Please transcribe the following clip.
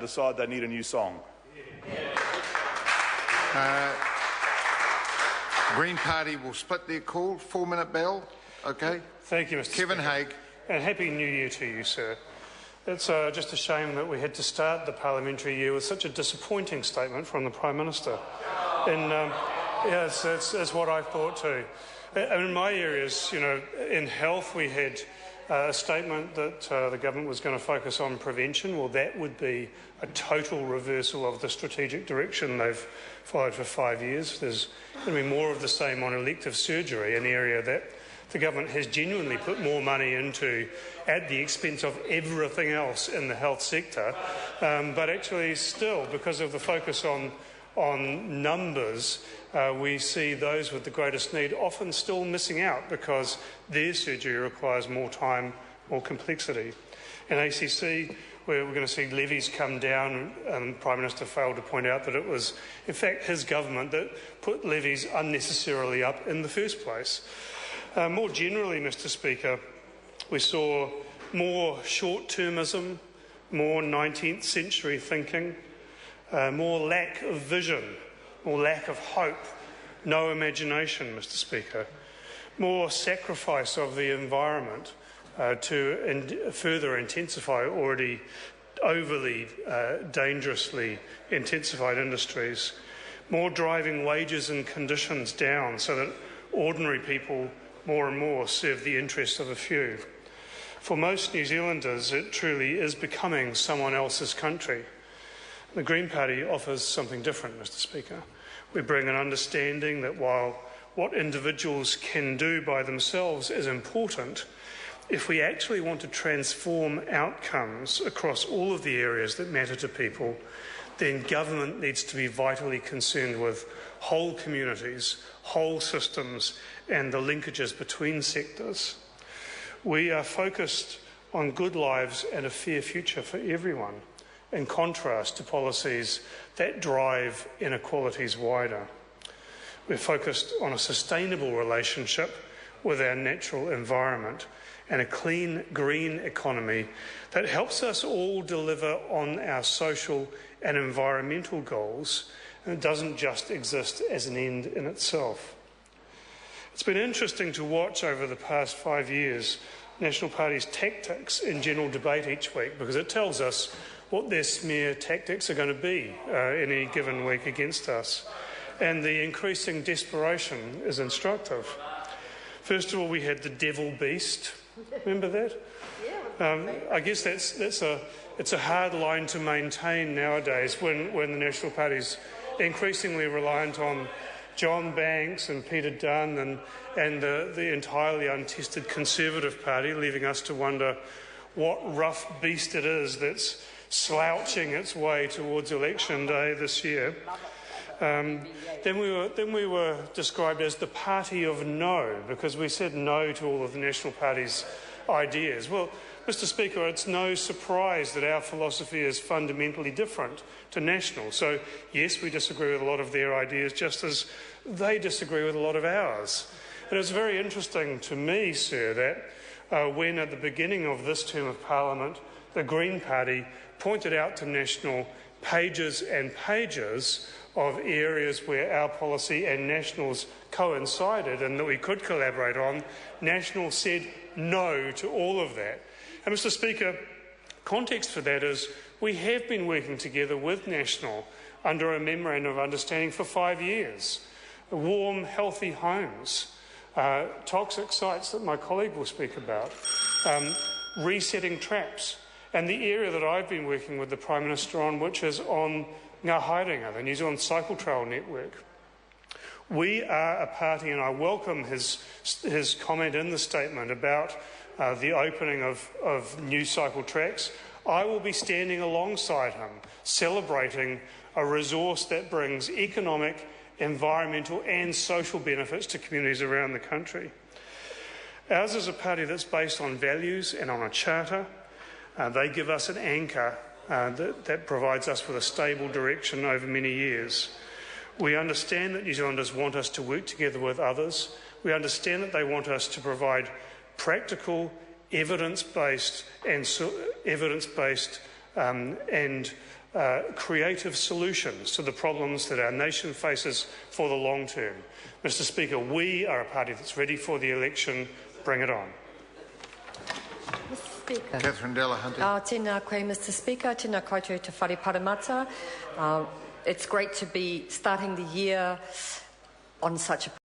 decide they need a new song. Green Party will split their call. 4-minute bell. Okay. Thank you, Mr. Kevin Speaker. Haig. And Happy New Year to you, sir. It's just a shame that we had to start the parliamentary year with such a disappointing statement from the Prime Minister. And it's what I thought too. In my areas, in health we had a statement that the government was going to focus on prevention. Well, that would be a total reversal of the strategic direction they've followed for 5 years. There's going to be more of the same on elective surgery, an area that the government has genuinely put more money into at the expense of everything else in the health sector. But actually still, because of the focus on numbers, we see those with the greatest need often still missing out because their surgery requires more time, more complexity. In ACC, we're going to see levies come down, and the Prime Minister failed to point out that it was, in fact, his government that put levies unnecessarily up in the first place. More generally, Mr. Speaker, we saw more short-termism, more 19th century thinking, more lack of vision, more lack of hope, no imagination, Mr. Speaker, more sacrifice of the environment to further intensify already overly dangerously intensified industries, more driving wages and conditions down so that ordinary people more and more serve the interests of a few. For most New Zealanders, it truly is becoming someone else's country. The Green Party offers something different, Mr. Speaker. We bring an understanding that while what individuals can do by themselves is important, if we actually want to transform outcomes across all of the areas that matter to people, then government needs to be vitally concerned with whole communities, whole systems, and the linkages between sectors. We are focused on good lives and a fair future for everyone, in contrast to policies that drive inequalities wider. We're focused on a sustainable relationship with our natural environment and a clean, green economy that helps us all deliver on our social and environmental goals, and it doesn't just exist as an end in itself. It's been interesting to watch over the past 5 years National Party's tactics in general debate each week, because it tells us what their smear tactics are going to be in any given week against us. And the increasing desperation is instructive. First of all, we had the devil beast. Remember that? I guess it's a hard line to maintain nowadays when the National Party's increasingly reliant on John Banks and Peter Dunn and the entirely untested Conservative Party, leaving us to wonder what rough beast it is that's slouching its way towards election day this year. Then we were described as the party of no, because we said no to all of the National Party's ideas. Well, Mr. Speaker, it's no surprise that our philosophy is fundamentally different to National. So, yes, we disagree with a lot of their ideas, just as they disagree with a lot of ours. And it's very interesting to me, sir, that when at the beginning of this term of Parliament, the Green Party pointed out to National pages and pages of areas where our policy and National's coincided and that we could collaborate on, National said no to all of that. And Mr. Speaker, context for that is we have been working together with National under a memorandum of understanding for 5 years. Warm, healthy homes, toxic sites that my colleague will speak about, resetting traps, and the area that I've been working with the Prime Minister on, which is on Ngā Haerenga, the New Zealand Cycle Trail Network. We are a party, and I welcome his comment in the statement about the opening of new cycle tracks. I will be standing alongside him, celebrating a resource that brings economic, environmental and social benefits to communities around the country. Ours is a party that's based on values and on a charter. They give us an anchor that provides us with a stable direction over many years. We understand that New Zealanders want us to work together with others. We understand that they want us to provide practical, evidence-based and creative solutions to the problems that our nation faces for the long term. Mr Speaker, we are a party that's ready for the election. Bring it on. Mr Speaker. Catherine Delahunty. Tēnā koe, Mr Speaker. Tēnā koutou te whare paramata. It's great to be starting the year on such a